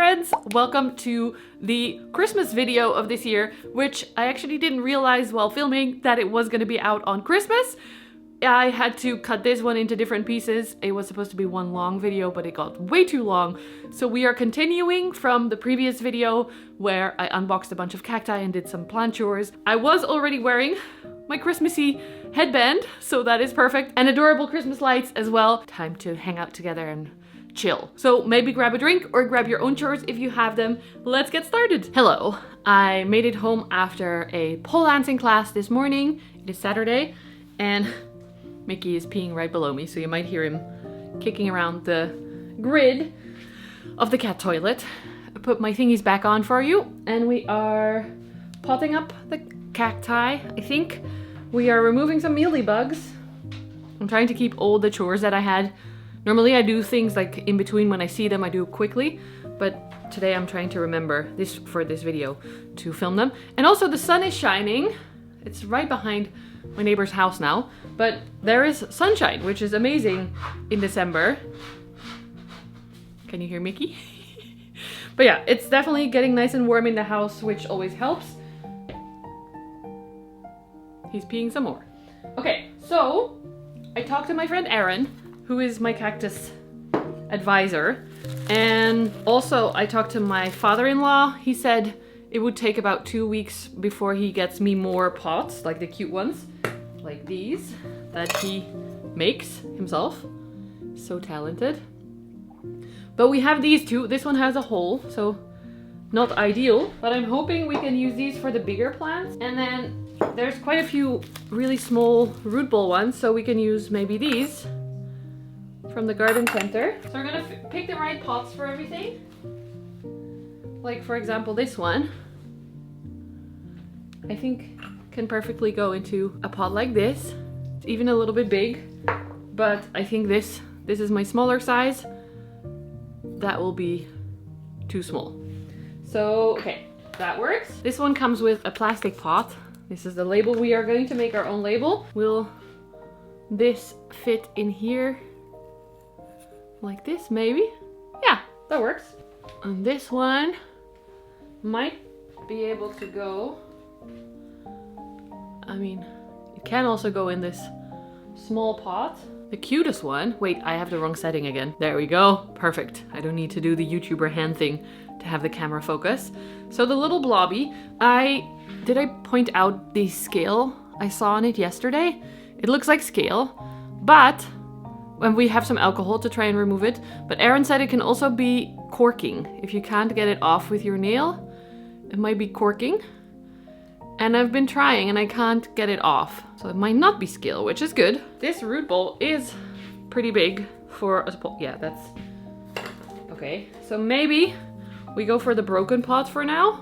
friends! Welcome to the Christmas video of this year, which I actually didn't realize while filming that it was going to be out on Christmas. I had to cut this one into different pieces. It was supposed to be one long video, but it got way too long. So we are continuing from the previous video where I unboxed a bunch of cacti and did some plant chores. I was already wearing my Christmassy headband, so that is perfect. And adorable Christmas lights as well. Time to hang out together and chill. So maybe grab a drink or grab your own chores if you have them. Let's get started. Hello, I made it home after a pole dancing class this morning. It is Saturday and Mickey is peeing right below me, so you might hear him kicking around the grid of the cat toilet. I put my thingies back on for you and we are potting up the cacti. I think we are removing some mealybugs. I'm trying to keep all the chores that I had. Normally I do things like in between when I see them, I do quickly, but today I'm trying to remember this for this video to film them. And also the sun is shining. It's right behind my neighbor's house now, but there is sunshine, which is amazing in December. Can you hear Mickey? But yeah, it's definitely getting nice and warm in the house, which always helps. He's peeing some more. Okay, so I talked to my friend Erin, who is my cactus advisor. And also I talked to my father-in-law. He said it would take about 2 weeks before he gets me more pots, like the cute ones, like these, that he makes himself. So talented. But we have these two. This one has a hole, so not ideal, but I'm hoping we can use these for the bigger plants. And then there's quite a few really small root ball ones, so we can use maybe these from the garden center. So we're gonna pick the right pots for everything. Like for example, this one, I think can perfectly go into a pot like this. It's even a little bit big, but I think this is my smaller size. That will be too small. So, okay, that works. This one comes with a plastic pot. This is the label. We are going to make our own label. Will this fit in here? Like this, maybe? Yeah, that works. And this one might be able to go, I mean, it can also go in this small pot. The cutest one, wait, I have the wrong setting again. There we go, perfect. I don't need to do the YouTuber hand thing to have the camera focus. So the little blobby, did I point out the scale I saw on it yesterday? It looks like scale, but when we have some alcohol to try and remove it. But Erin said it can also be corking. If you can't get it off with your nail, it might be corking. And I've been trying and I can't get it off. So it might not be scale, which is good. This root ball is pretty big for a pot. Yeah, that's okay. So maybe we go for the broken pot for now.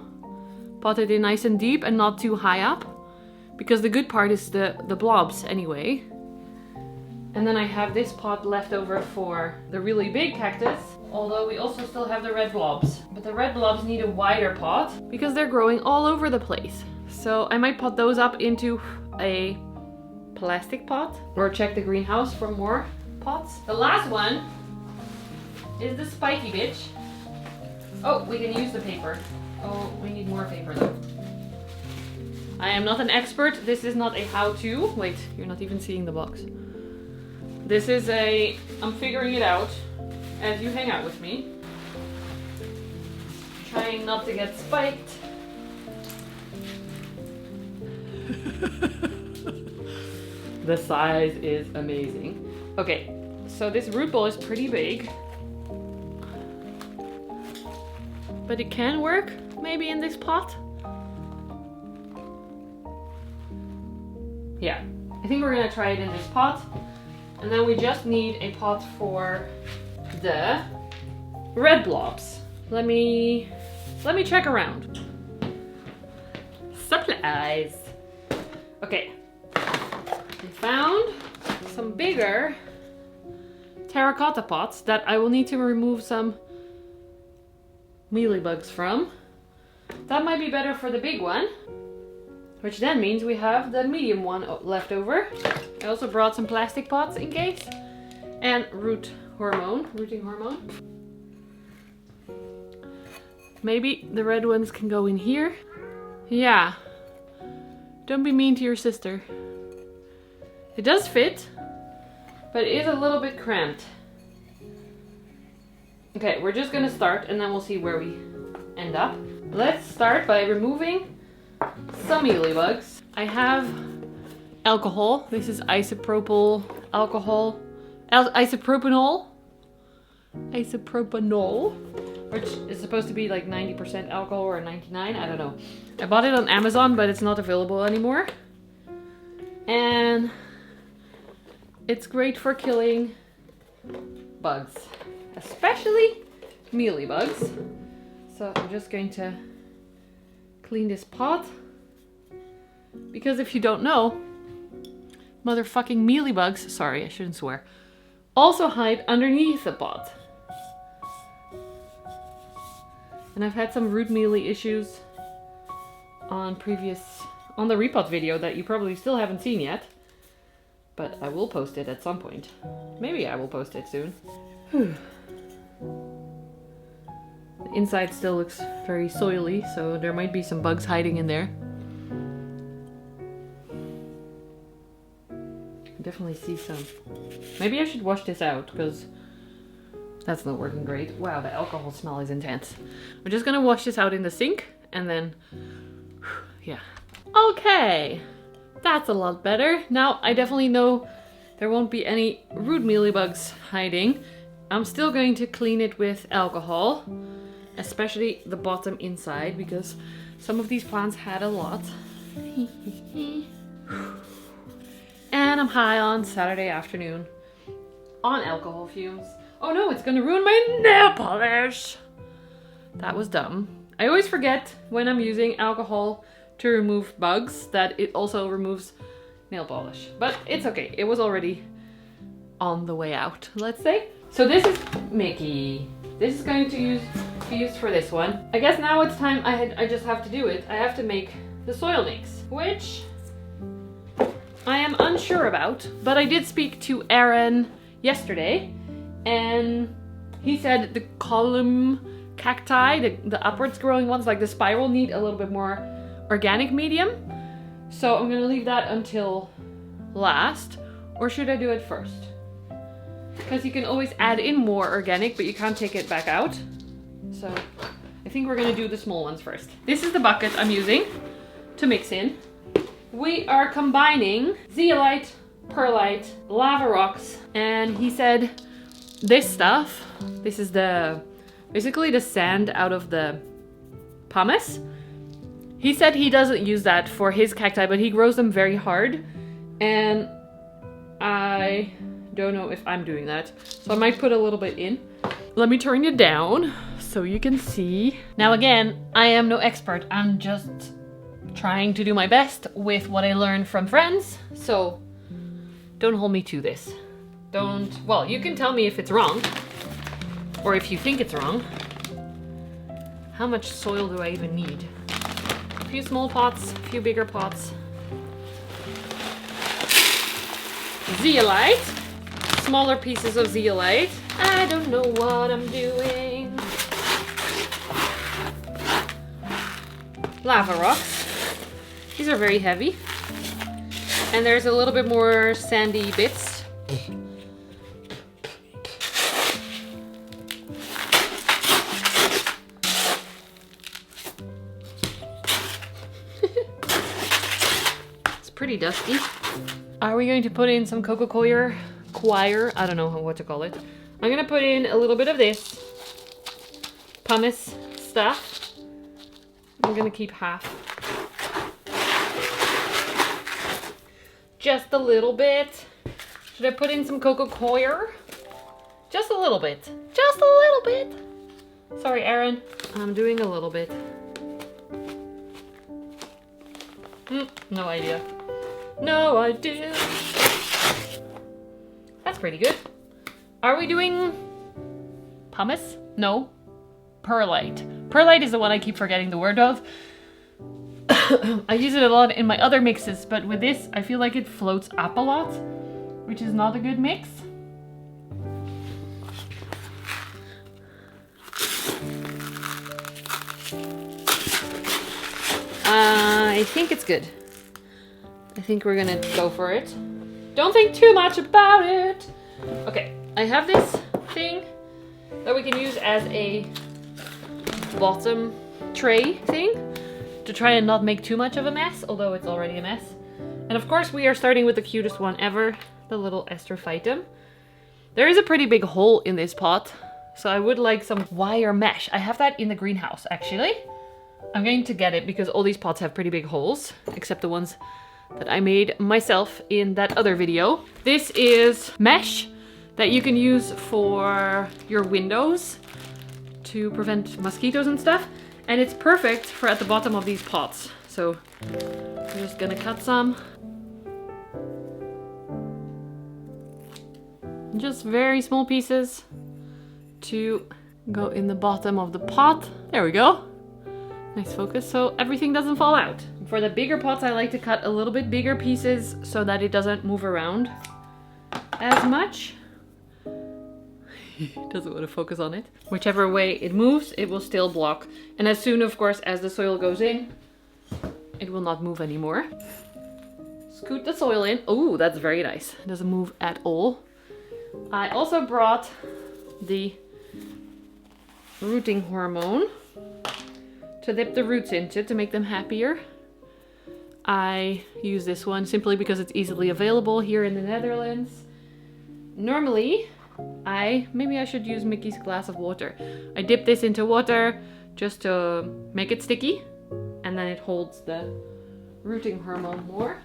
Pot it in nice and deep and not too high up. Because the good part is the blobs anyway. And then I have this pot left over for the really big cactus, although we also still have the red blobs. But the red blobs need a wider pot because they're growing all over the place. So I might pot those up into a plastic pot or check the greenhouse for more pots. The last one is the spiky bitch. Oh, we can use the paper. Oh, we need more paper though. I am not an expert. This is not a how-to. Wait, you're not even seeing the box. This is I'm figuring it out as you hang out with me. Trying not to get spiked. The size is amazing. Okay, so this root ball is pretty big. But it can work, maybe in this pot. Yeah, I think we're gonna try it in this pot. And then we just need a pot for the red blobs. Let me check around. Supplies. Okay. I found some bigger terracotta pots that I will need to remove some mealybugs from. That might be better for the big one. Which then means we have the medium one left over. I also brought some plastic pots in case. And rooting hormone. maybe the red ones can go in here. Yeah. Don't be mean to your sister. It does fit, but it is a little bit cramped. Okay, we're just gonna start and then we'll see where we end up. Let's start by removing some mealybugs. I have alcohol. This is isopropyl alcohol. Isopropanol, which is supposed to be like 90% alcohol or 99, I don't know. I bought it on Amazon, but it's not available anymore. And it's great for killing bugs, especially mealybugs. So I'm just going to clean this pot, because if you don't know, motherfucking mealybugs, sorry, I shouldn't swear, also hide underneath the pot. And I've had some root mealy issues on the repot video that you probably still haven't seen yet. But I will post it at some point. Maybe I will post it soon. The inside still looks very soily, so there might be some bugs hiding in there. Definitely see some. Maybe I should wash this out, because that's not working great. Wow, the alcohol smell is intense. We're just gonna wash this out in the sink and then, yeah. Okay, that's a lot better. Now I definitely know there won't be any root mealybugs hiding. I'm still going to clean it with alcohol, especially the bottom inside, because some of these plants had a lot. And I'm high on Saturday afternoon on alcohol fumes. Oh no, it's gonna ruin my nail polish. That was dumb. I always forget when I'm using alcohol to remove bugs that it also removes nail polish. But it's okay, it was already on the way out, let's say. So this is Mickey. This is going to be used for this one. I guess now it's time, I just have to do it. I have to make the soil mix, which I am unsure about, but I did speak to Aaron yesterday, and he said the column cacti, the upwards growing ones, like the spiral, need a little bit more organic medium. So I'm gonna leave that until last, or should I do it first? Because you can always add in more organic, but you can't take it back out. So I think we're gonna do the small ones first. This is the bucket I'm using to mix in. We are combining zeolite, perlite, lava rocks, and he said this stuff, this is basically the sand out of the pumice. He said he doesn't use that for his cacti, but he grows them very hard, and I don't know if I'm doing that, so I might put a little bit in. Let me turn it down so you can see. Now again, I am no expert, I'm just trying to do my best with what I learned from friends, so don't hold me to this. Well, you can tell me if it's wrong, or if you think it's wrong. How much soil do I even need? A few small pots, a few bigger pots. Zeolite, smaller pieces of zeolite. I don't know what I'm doing. Lava rocks. These are very heavy. And there's a little bit more sandy bits. It's pretty dusty. Are we going to put in some cocoa coir? I don't know what to call it. I'm gonna put in a little bit of this pumice stuff. I'm gonna keep half. Just a little bit. Should I put in some cocoa coir? Just a little bit. Just a little bit. Sorry, Aaron. I'm doing a little bit. No idea. No idea. That's pretty good. Are we doing pumice? No. Perlite. Perlite is the one I keep forgetting the word of. I use it a lot in my other mixes, but with this, I feel like it floats up a lot, which is not a good mix. I think it's good. I think we're gonna go for it. Don't think too much about it. Okay, I have this thing that we can use as a bottom tray thing to try and not make too much of a mess, although it's already a mess. And of course we are starting with the cutest one ever, the little Astrophytum. There is a pretty big hole in this pot, so I would like some wire mesh. I have that in the greenhouse actually. I'm going to get it because all these pots have pretty big holes, except the ones that I made myself in that other video. This is mesh that you can use for your windows to prevent mosquitoes and stuff. And it's perfect for at the bottom of these pots. So I'm just gonna cut some. Just very small pieces to go in the bottom of the pot. There we go. Nice focus, so everything doesn't fall out. For the bigger pots, I like to cut a little bit bigger pieces so that it doesn't move around as much. It doesn't want to focus on it. Whichever way it moves, it will still block. And as soon, of course, as the soil goes in, it will not move anymore. Scoot the soil in. Oh, that's very nice. It doesn't move at all. I also brought the rooting hormone to dip the roots into to make them happier. I use this one simply because it's easily available here in the Netherlands. Normally, maybe I should use Mickey's glass of water. I dip this into water just to make it sticky, and then it holds the rooting hormone more.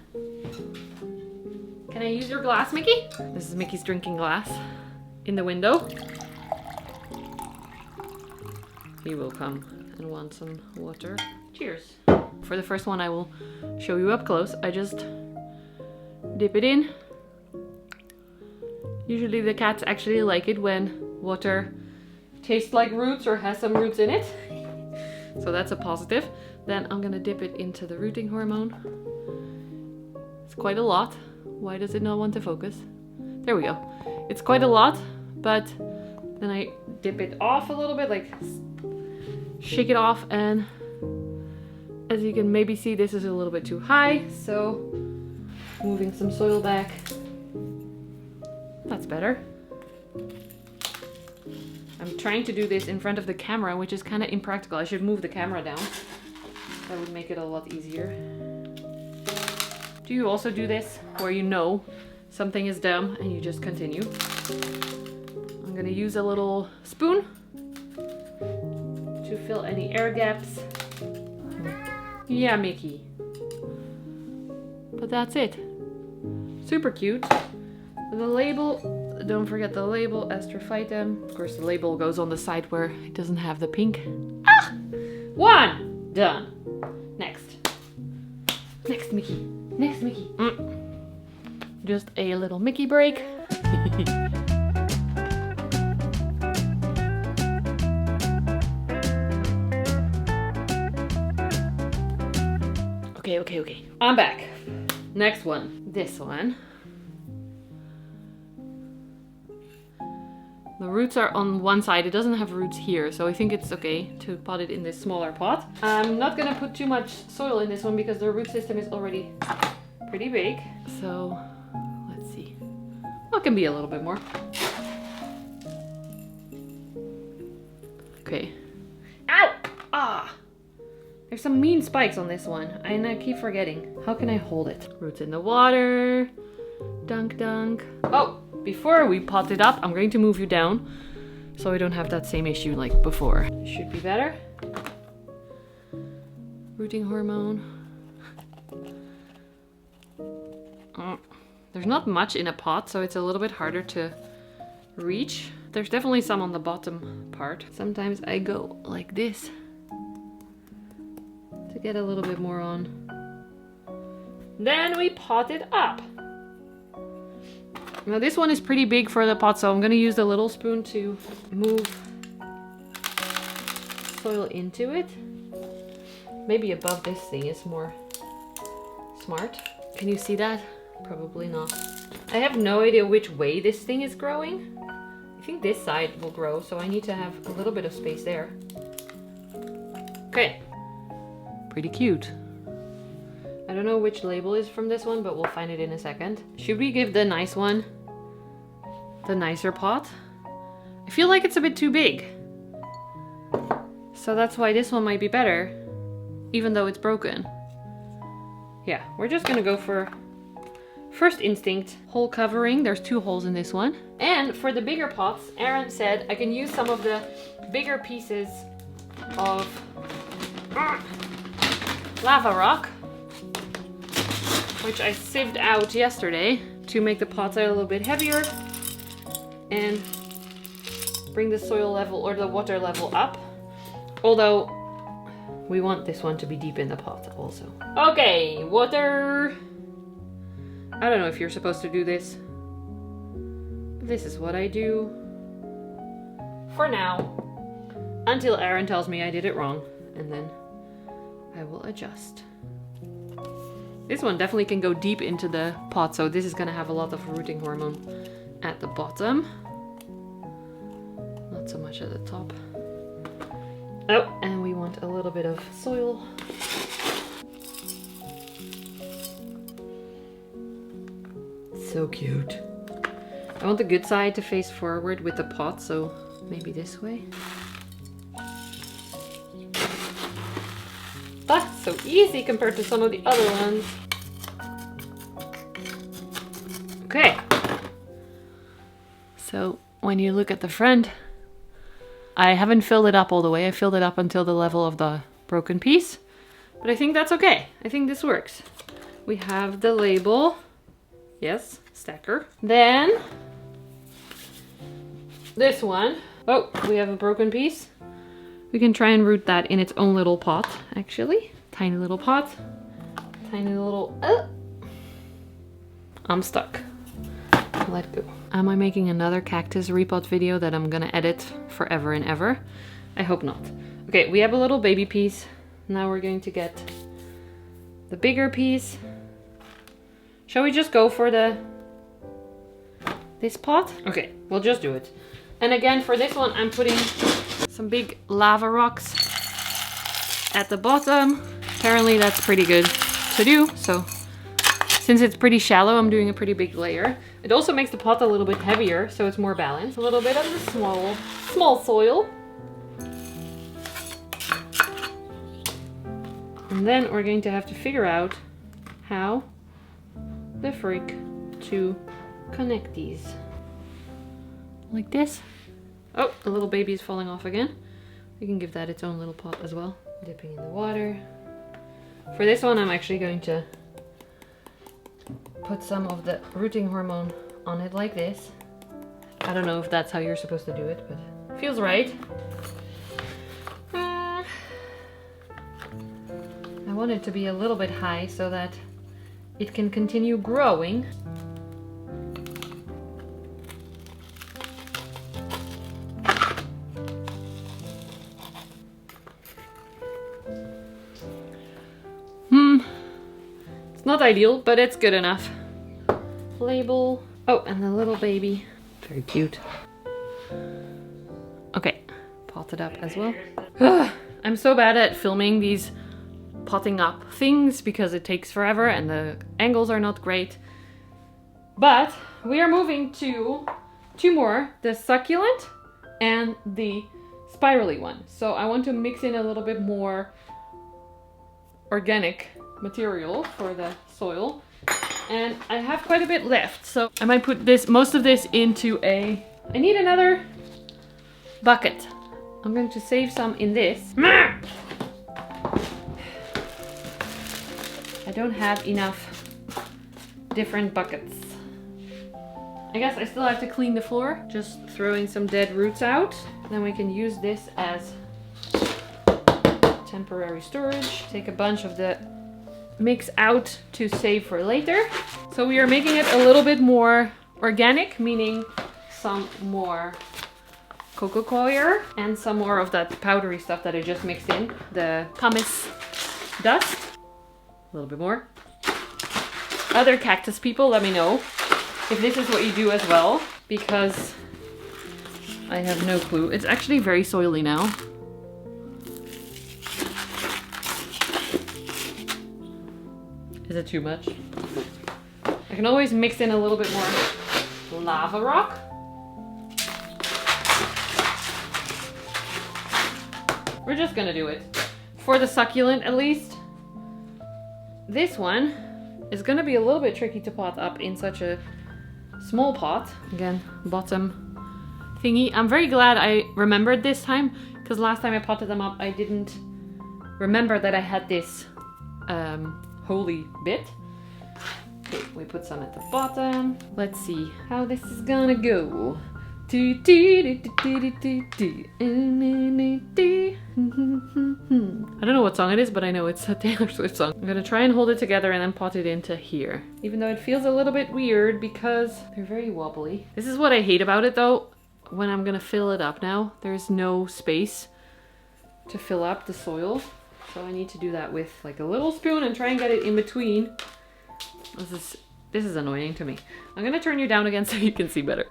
Can I use your glass, Mickey? This is Mickey's drinking glass in the window. He will come and want some water. Cheers. For the first one, I will show you up close. I just dip it in. Usually the cats actually like it when water tastes like roots or has some roots in it. So that's a positive. Then I'm gonna dip it into the rooting hormone. It's quite a lot. Why does it not want to focus? There we go. It's quite a lot, but then I dip it off a little bit, like shake it off, and as you can maybe see, this is a little bit too high, so moving some soil back. That's better. I'm trying to do this in front of the camera, which is kind of impractical. I should move the camera down. That would make it a lot easier. Do you also do this where you know something is dumb and you just continue? I'm gonna use a little spoon to fill any air gaps. Yeah, Mickey. But that's it. Super cute. The label, don't forget the label, Astrophytum. Of course, the label goes on the side where it doesn't have the pink. Ah! One! Done. Next. Next, Mickey. Next, Mickey. Just a little Mickey break. Okay. I'm back. Next one. This one. The roots are on one side. It doesn't have roots here, so I think it's okay to pot it in this smaller pot. I'm not gonna put too much soil in this one because the root system is already pretty big. So let's see. Well, it can be a little bit more. Okay. Ow! Ah! There's some mean spikes on this one, and I keep forgetting. How can I hold it? Roots in the water. Dunk, dunk. Oh! Before we pot it up, I'm going to move you down so I don't have that same issue like before. Should be better. Rooting hormone. There's not much in a pot, so it's a little bit harder to reach. There's definitely some on the bottom part. Sometimes I go like this to get a little bit more on. Then we pot it up. Now this one is pretty big for the pot, so I'm gonna use the little spoon to move soil into it. Maybe above this thing is more smart. Can you see that? Probably not. I have no idea which way this thing is growing. I think this side will grow, so I need to have a little bit of space there. Okay. Pretty cute. I don't know which label is from this one, but we'll find it in a second. Should we give the nice one the nicer pot? I feel like it's a bit too big. So that's why this one might be better, even though it's broken. Yeah, we're just gonna go for first instinct, hole covering. There's 2 holes in this one. And for the bigger pots, Aaron said I can use some of the bigger pieces of lava rock, which I sieved out yesterday to make the pots a little bit heavier and bring the soil level or the water level up. Although we want this one to be deep in the pot also. Okay, water. I don't know if you're supposed to do this. This is what I do for now, until Aaron tells me I did it wrong, and then I will adjust. This one definitely can go deep into the pot, so this is gonna have a lot of rooting hormone at the bottom. Not so much at the top. Oh, and we want a little bit of soil. So cute. I want the good side to face forward with the pot, so maybe this way. That's so easy compared to some of the other ones. Okay. So when you look at the front, I haven't filled it up all the way. I filled it up until the level of the broken piece, but I think that's okay. I think this works. We have the label. Yes, stacker. Then this one. Oh, we have a broken piece. We can try and root that in its own little pot, actually. Tiny little pot. Tiny little... I'm stuck. Let go. Am I making another cactus repot video that I'm gonna edit forever and ever? I hope not. Okay, we have a little baby piece. Now we're going to get the bigger piece. Shall we just go for this pot? Okay, we'll just do it. And again, for this one, I'm putting some big lava rocks at the bottom. Apparently that's pretty good to do. So since it's pretty shallow, I'm doing a pretty big layer. It also makes the pot a little bit heavier, so it's more balanced. A little bit of the small soil. And then we're going to have to figure out how the freak to connect these. Like this. Oh, the little baby is falling off again. We can give that its own little pot as well. Dipping in the water. For this one, I'm actually going to put some of the rooting hormone on it like this. I don't know if that's how you're supposed to do it, but it feels right. I want it to be a little bit high so that it can continue growing. It's not ideal, but it's good enough. Label. Oh, and the little baby. Very cute. Okay, pot it up as well. I'm so bad at filming these potting up things because it takes forever and the angles are not great. But we are moving to 2 more, the succulent and the spirally one. So I want to mix in a little bit more organic material for the soil. And I have quite a bit left, so I might put most of this into I need another bucket. I'm going to save some in this. I don't have enough different buckets. I guess I still have to clean the floor. Just throwing some dead roots out. Then we can use this as temporary storage. Take a bunch of the mix out to save for later. So we are making it a little bit more organic, meaning some more cocoa coir and some more of that powdery stuff that I just mixed in, the pumice dust. A little bit more. Other cactus people, let me know if this is what you do as well, because I have no clue. It's actually very soily now. Is it too much? I can always mix in a little bit more lava rock. We're just gonna do it. For the succulent at least. This one is gonna be a little bit tricky to pot up in such a small pot. Again, bottom thingy. I'm very glad I remembered this time, because last time I potted them up I didn't remember that I had this holy bit. Okay, we put some at the bottom. Let's see how this is gonna go. I don't know what song it is, but I know it's a Taylor Swift song. I'm gonna try and hold it together and then pot it into here. Even though it feels a little bit weird because they're very wobbly. This is what I hate about it though. When I'm gonna fill it up now, there's no space to fill up the soil. So I need to do that with like a little spoon and try and get it in between. This is annoying to me. I'm gonna turn you down again so you can see better.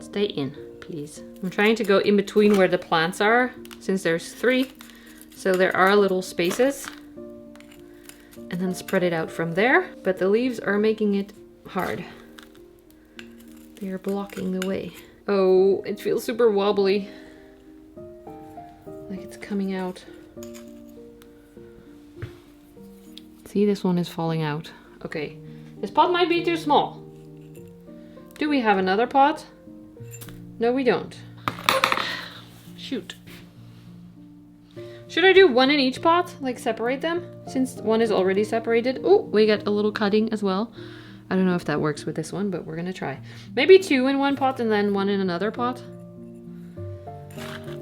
Stay in, please. I'm trying to go in between where the plants are, since there's 3. So there are little spaces. And then spread it out from there. But the leaves are making it hard. They are blocking the way. Oh, it feels super wobbly. Like it's coming out. See, this one is falling out. Okay, this pot might be too small. Do we have another pot? No, we don't. Shoot. Should I do one in each pot? Like separate them? Since one is already separated. Oh, we got a little cutting as well. I don't know if that works with this one, but we're gonna try. Maybe 2 in one pot and then 1 in another pot.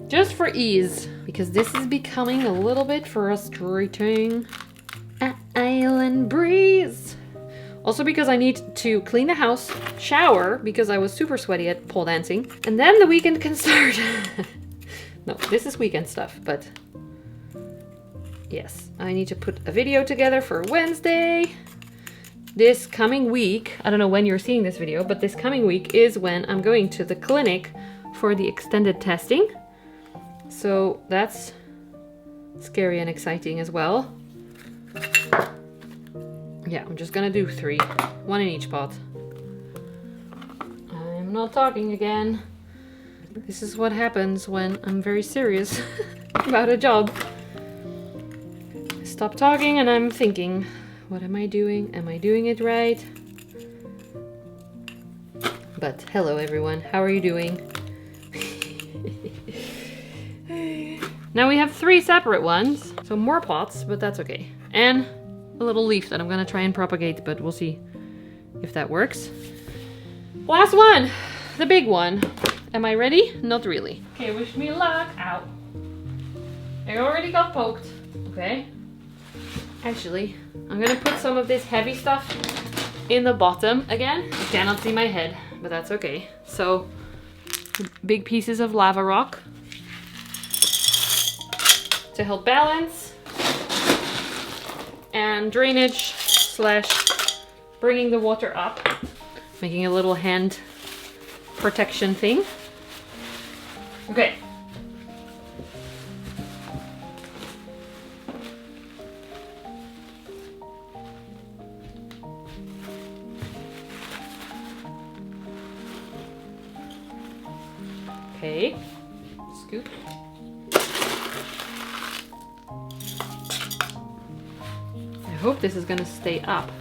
Just for ease, because this is becoming a little bit frustrating. Island breeze. Also because I need to clean the house, shower, because I was super sweaty at pole dancing, and then the weekend can start. No, this is weekend stuff, but yes, I need to put a video together for Wednesday. This coming week, I don't know when you're seeing this video, but this coming week is when I'm going to the clinic for the extended testing. So that's scary and exciting as well. Yeah, I'm just gonna do 3. 1 in each pot. I'm not talking again. This is what happens when I'm very serious about a job. I stop talking and I'm thinking, what am I doing? Am I doing it right? But hello everyone, how are you doing? Now we have 3 separate ones, so more pots, but that's okay. And a little leaf that I'm gonna try and propagate, but we'll see if that works. Last one, the big one. Am I ready? Not really. Okay, wish me luck. Ow. I already got poked. Okay. Actually, I'm gonna put some of this heavy stuff in the bottom again. You cannot see my head, but that's okay. So, big pieces of lava rock to help balance. And drainage / bringing the water up, making a little hand protection thing. Okay. Okay. Scoop. I hope this is gonna stay up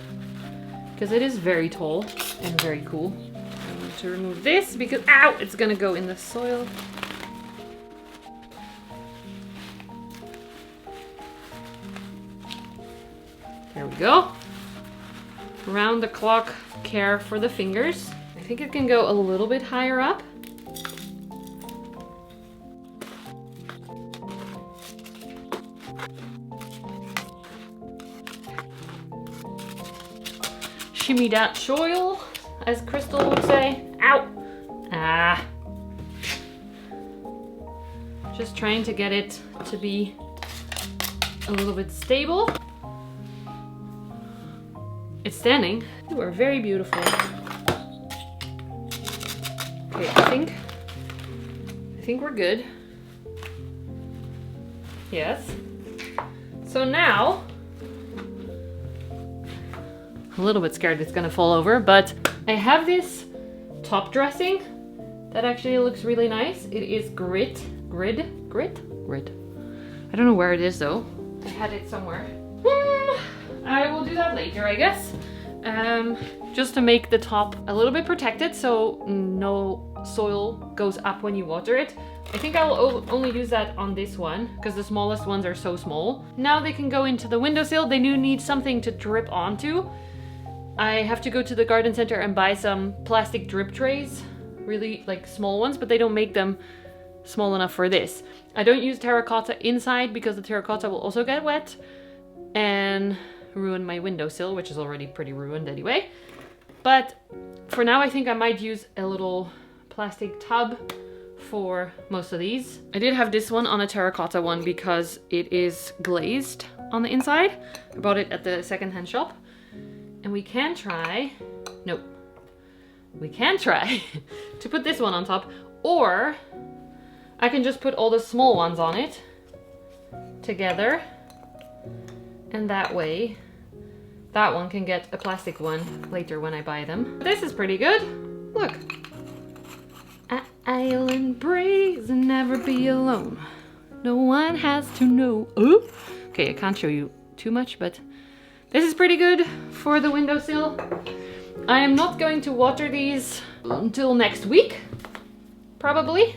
because it is very tall and very cool. I want to remove this because, ow, it's gonna go in the soil. There we go. Round the clock care for the fingers. I think it can go a little bit higher up. Shimmy that soil, as Crystal would say. Ow! Ah. Just trying to get it to be a little bit stable. It's standing. You are very beautiful. Okay, I think we're good. Yes. So now, I'm a little bit scared it's gonna fall over, but I have this top dressing that actually looks really nice. It is grit. I don't know where it is though. I had it somewhere. I will do that later, I guess. Just to make the top a little bit protected so no soil goes up when you water it. I think I'll only use that on this one because the smallest ones are so small. Now they can go into the windowsill. They do need something to drip onto. I have to go to the garden center and buy some plastic drip trays, really like small ones, but they don't make them small enough for this. I don't use terracotta inside because the terracotta will also get wet and ruin my windowsill, which is already pretty ruined anyway. But for now, I think I might use a little plastic tub for most of these. I did have this one on a terracotta one because it is glazed on the inside. I bought it at the secondhand shop. And we can try to put this one on top, or I can just put all the small ones on it together, and that way that one can get a plastic one later when I buy them. This is pretty good. Look. Island breeze and never be alone. No one has to know. Ooh. Okay, I can't show you too much, but this is pretty good for the windowsill. I am not going to water these until next week, probably.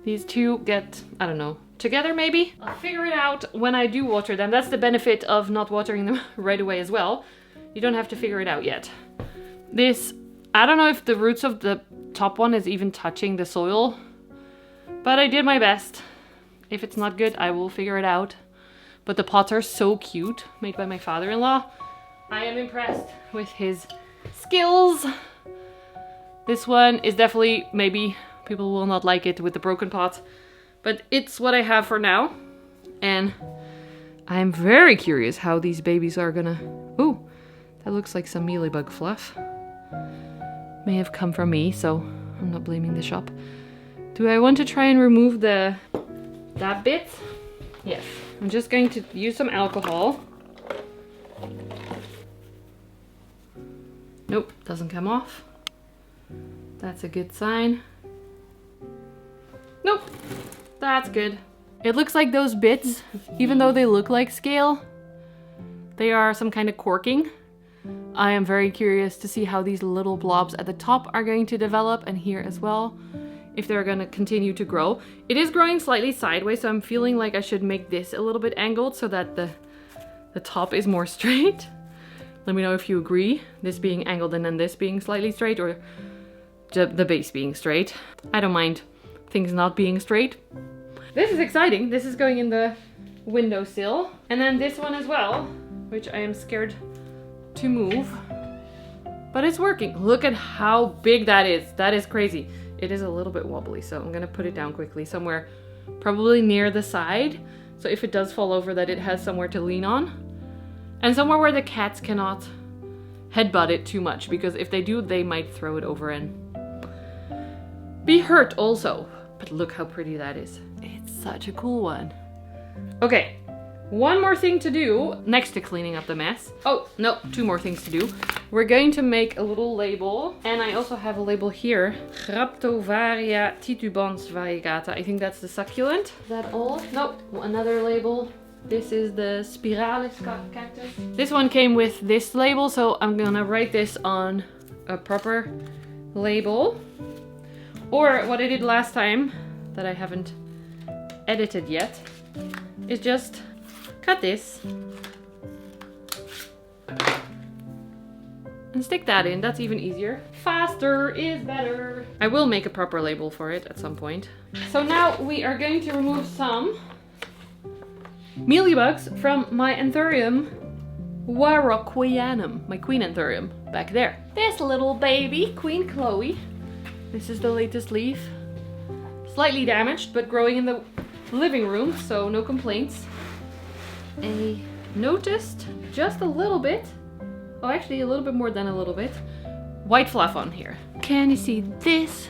These two get, I don't know, together maybe? I'll figure it out when I do water them. That's the benefit of not watering them right away as well. You don't have to figure it out yet. This, I don't know if the roots of the top one is even touching the soil, but I did my best. If it's not good, I will figure it out. But the pots are so cute, made by my father-in-law. I am impressed with his skills. This one is definitely, maybe people will not like it with the broken pot, but it's what I have for now. And I'm very curious how these babies are gonna... Ooh, that looks like some mealybug fluff. May have come from me, so I'm not blaming the shop. Do I want to try and remove that bit? Yes. I'm just going to use some alcohol. Nope, doesn't come off. That's a good sign. Nope, that's good. It looks like those bits, even though they look like scale, they are some kind of corking. I am very curious to see how these little blobs at the top are going to develop, and here as well, if they're gonna continue to grow. It is growing slightly sideways, so I'm feeling like I should make this a little bit angled so that the top is more straight. Let me know if you agree, this being angled and then this being slightly straight, or the base being straight. I don't mind things not being straight. This is exciting. This is going in the windowsill. And then this one as well, which I am scared to move. But it's working. Look at how big that is. That is crazy. It is a little bit wobbly, so I'm gonna put it down quickly somewhere probably near the side. So if it does fall over, that it has somewhere to lean on. And somewhere where the cats cannot headbutt it too much, because if they do, they might throw it over and be hurt also. But look how pretty that is. It's such a cool one. Okay, one more thing to do next to cleaning up the mess. Oh, no, two more things to do. We're going to make a little label. And I also have a label here. Graptovaria titubans variegata. I think that's the succulent. Is that all? Nope, another label. This is the spiralis cactus. This one came with this label, so I'm gonna write this on a proper label. Or what I did last time, that I haven't edited yet, is just cut this and stick that in. That's even easier. Faster is better. I will make a proper label for it at some point. So now we are going to remove some mealybugs from my anthurium warocquianum, my queen anthurium back there. This little baby, Queen Chloe. This is the latest leaf. Slightly damaged, but growing in the living room, so no complaints. I noticed just a little bit, oh actually a little bit more than a little bit, white fluff on here. Can you see this?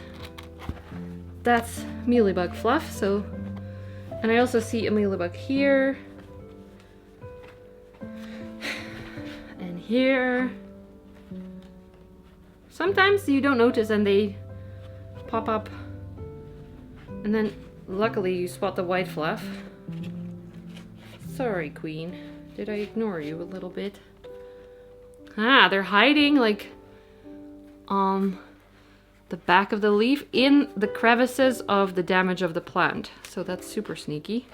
That's mealybug fluff, so And I also see a mealybug here. And here. Sometimes you don't notice and they pop up. And then luckily you spot the white fluff. Sorry, Queen. Did I ignore you a little bit? Ah, they're hiding like on the back of the leaf in the crevices of the damage of the plant. So that's super sneaky.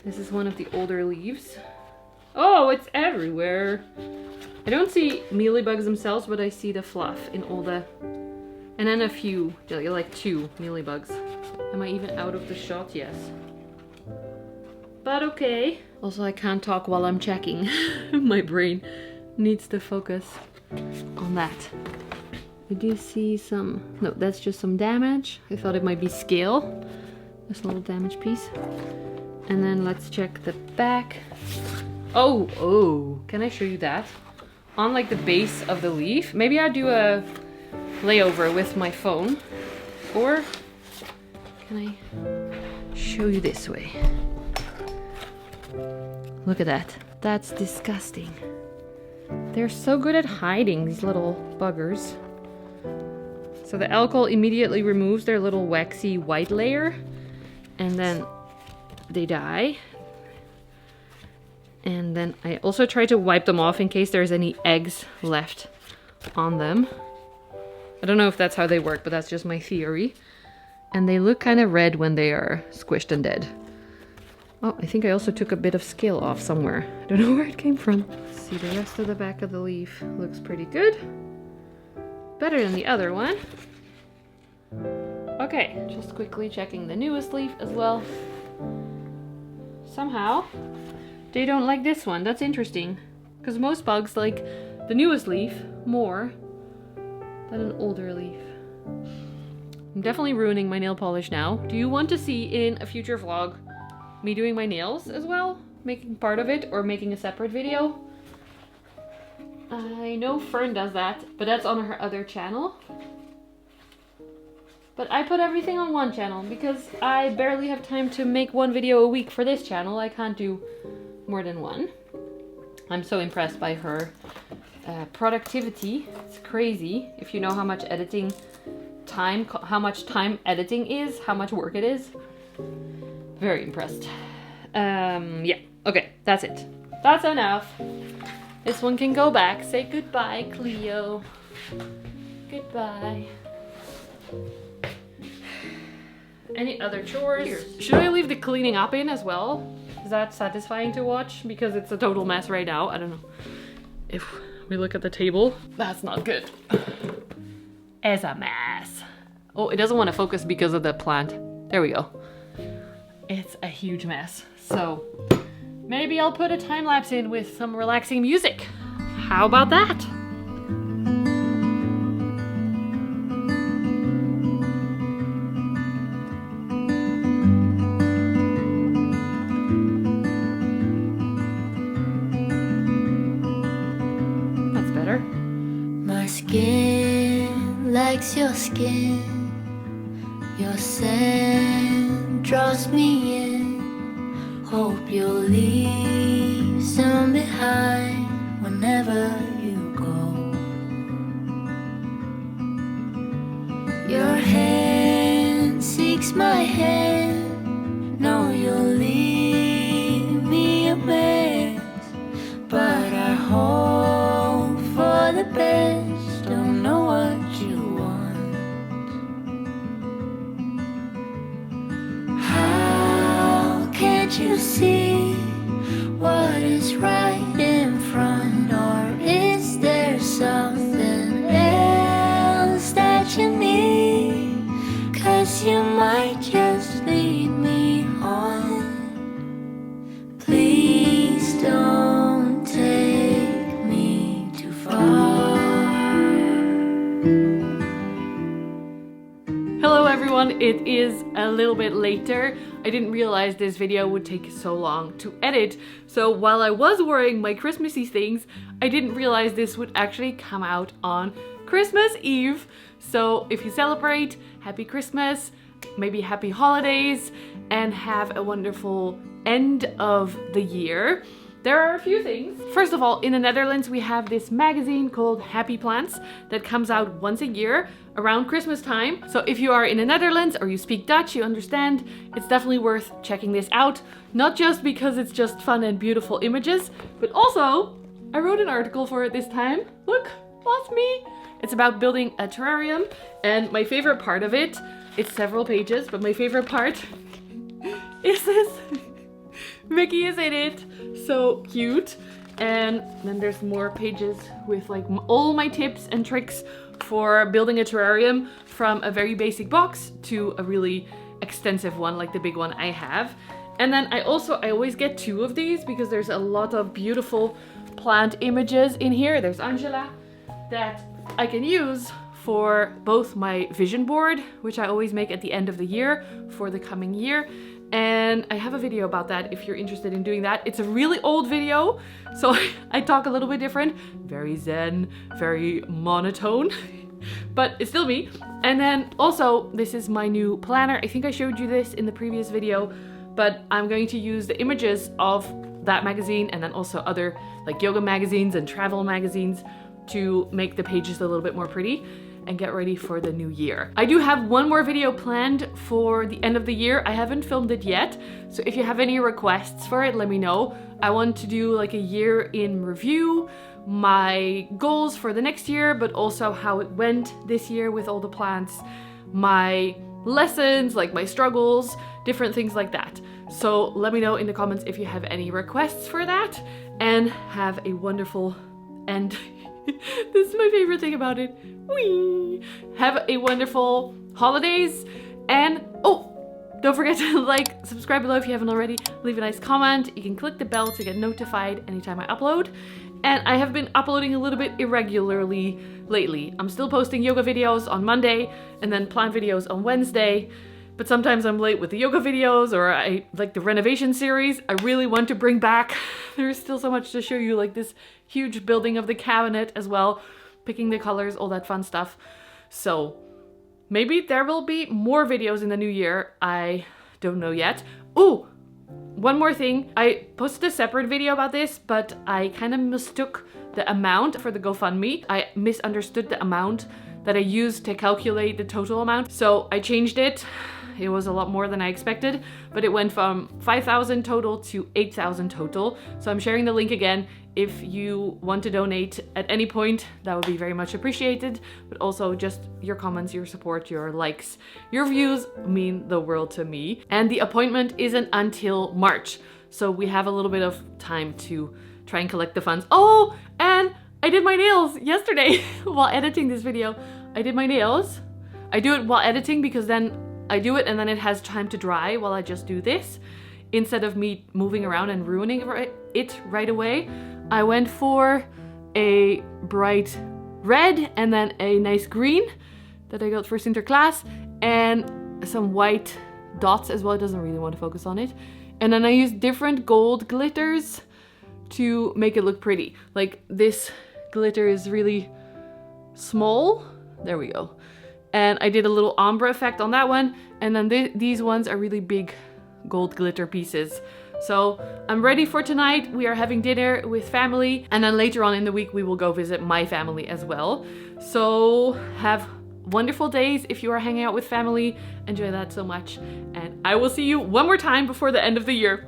This is one of the older leaves. Oh, it's everywhere. I don't see mealybugs themselves, but I see the fluff in all the... And then a few, like 2 mealybugs. Am I even out of the shot? Yes. But okay. Also, I can't talk while I'm checking. My brain needs to focus on that. I do see some... No, that's just some damage. I thought it might be scale. This little damage piece. And then let's check the back. Oh, can I show you that? On like the base of the leaf. Maybe I'll do a layover with my phone. Or can I show you this way? Look at that. That's disgusting. They're so good at hiding, these little buggers. So the alcohol immediately removes their little waxy white layer. And then they die. And then I also try to wipe them off in case there's any eggs left on them. I don't know if that's how they work, but that's just my theory. And they look kind of red when they are squished and dead. Oh, I think I also took a bit of scale off somewhere. I don't know where it came from. Let's see, the rest of the back of the leaf looks pretty good. Better than the other one. Okay, just quickly checking the newest leaf as well. Somehow, they don't like this one. That's interesting. Because most bugs like the newest leaf more than an older leaf. I'm definitely ruining my nail polish now. Do you want to see in a future vlog me doing my nails as well? Making part of it or making a separate video? I know Fern does that, but that's on her other channel. But I put everything on one channel because I barely have time to make one video a week for this channel. I can't do more than one. I'm so impressed by her productivity. It's crazy. If you know how much editing time, how much time editing is, how much work it is. Very impressed. Yeah, okay, that's it. That's enough. This one can go back. Say goodbye, Cleo. Goodbye. Any other chores? Here. Should I leave the cleaning up in as well? Is that satisfying to watch? Because it's a total mess right now. I don't know. If we look at the table, that's not good. It's a mess. Oh, it doesn't want to focus because of the plant. There we go. It's a huge mess. So maybe I'll put a time lapse in with some relaxing music. How about that? Skin likes your skin. Your scent draws me in. Hope you'll leave some behind whenever you go. Your hand seeks my hand. Know you'll leave me a mess, but I hope for the best. Don't know what you want. How can't you see what is right in front? Or is there something else that you need? 'Cause you might just lead me on. Please don't take me too far. Hello everyone, it is a little bit later. I didn't realize this video would take so long to edit, so while I was wearing my Christmassy things, I didn't realize this would actually come out on Christmas Eve. So if you celebrate, happy Christmas. maybe happy holidays and have a wonderful end of the year. There are a few things. First of all, in the Netherlands, we have this magazine called Happy Plants that comes out once a year around Christmas time. So if you are in the Netherlands or you speak Dutch, you understand, it's definitely worth checking this out. Not just because it's just fun and beautiful images, but also I wrote an article for it this time. Look, that's me. It's about building a terrarium, and my favorite part of it, it's several pages, but my favorite part is this. Mickey is in it. So cute. And then there's more pages with like all my tips and tricks for building a terrarium, from a very basic box to a really extensive one like the big one I have. And then I always get 2 of these because there's a lot of beautiful plant images in here. There's Angela that I can use for both my vision board, which I always make at the end of the year for the coming year. And I have a video about that if you're interested in doing that. It's a really old video, so I talk a little bit different. Very zen, very monotone, but it's still me. And then also, this is my new planner. I think I showed you this in the previous video, but I'm going to use the images of that magazine and then also other like yoga magazines and travel magazines to make the pages a little bit more pretty and get ready for the new year. I do have one more video planned for the end of the year. I haven't filmed it yet, so if you have any requests for it, let me know. I want to do like a year in review, my goals for the next year, but also how it went this year with all the plants, my lessons, like my struggles, different things like that. So let me know in the comments if you have any requests for that, and have a wonderful end. This is my favorite thing about it. Whee! Have a wonderful holidays, and oh, don't forget to like, subscribe below if you haven't already, leave a nice comment. You can click the bell to get notified anytime I upload. And I have been uploading a little bit irregularly lately. I'm still posting yoga videos on Monday and then plant videos on Wednesday. But sometimes I'm late with the yoga videos, or I like the renovation series. I really want to bring back. There's still so much to show you, like this huge building of the cabinet as well, picking the colors, all that fun stuff. So maybe there will be more videos in the new year. I don't know yet. Oh, one more thing. I posted a separate video about this, but I kind of mistook the amount for the GoFundMe. I misunderstood the amount that I used to calculate the total amount. So I changed it. It was a lot more than I expected, but it went from 5,000 total to 8,000 total. So I'm sharing the link again. If you want to donate at any point, that would be very much appreciated. But also just your comments, your support, your likes, your views mean the world to me. And the appointment isn't until March. So we have a little bit of time to try and collect the funds. Oh, and I did my nails yesterday while editing this video. I did my nails. I do it while editing because then I do it and then it has time to dry while I just do this. Instead of me moving around and ruining it right away, I went for a bright red and then a nice green that I got for Sinterklaas, and some white dots as well. It doesn't really want to focus on it. And then I used different gold glitters to make it look pretty. Like this glitter is really small. There we go. And I did a little ombre effect on that one. And then these ones are really big gold glitter pieces. So I'm ready for tonight. We are having dinner with family. And then later on in the week, we will go visit my family as well. So have wonderful days if you are hanging out with family. Enjoy that so much. And I will see you one more time before the end of the year.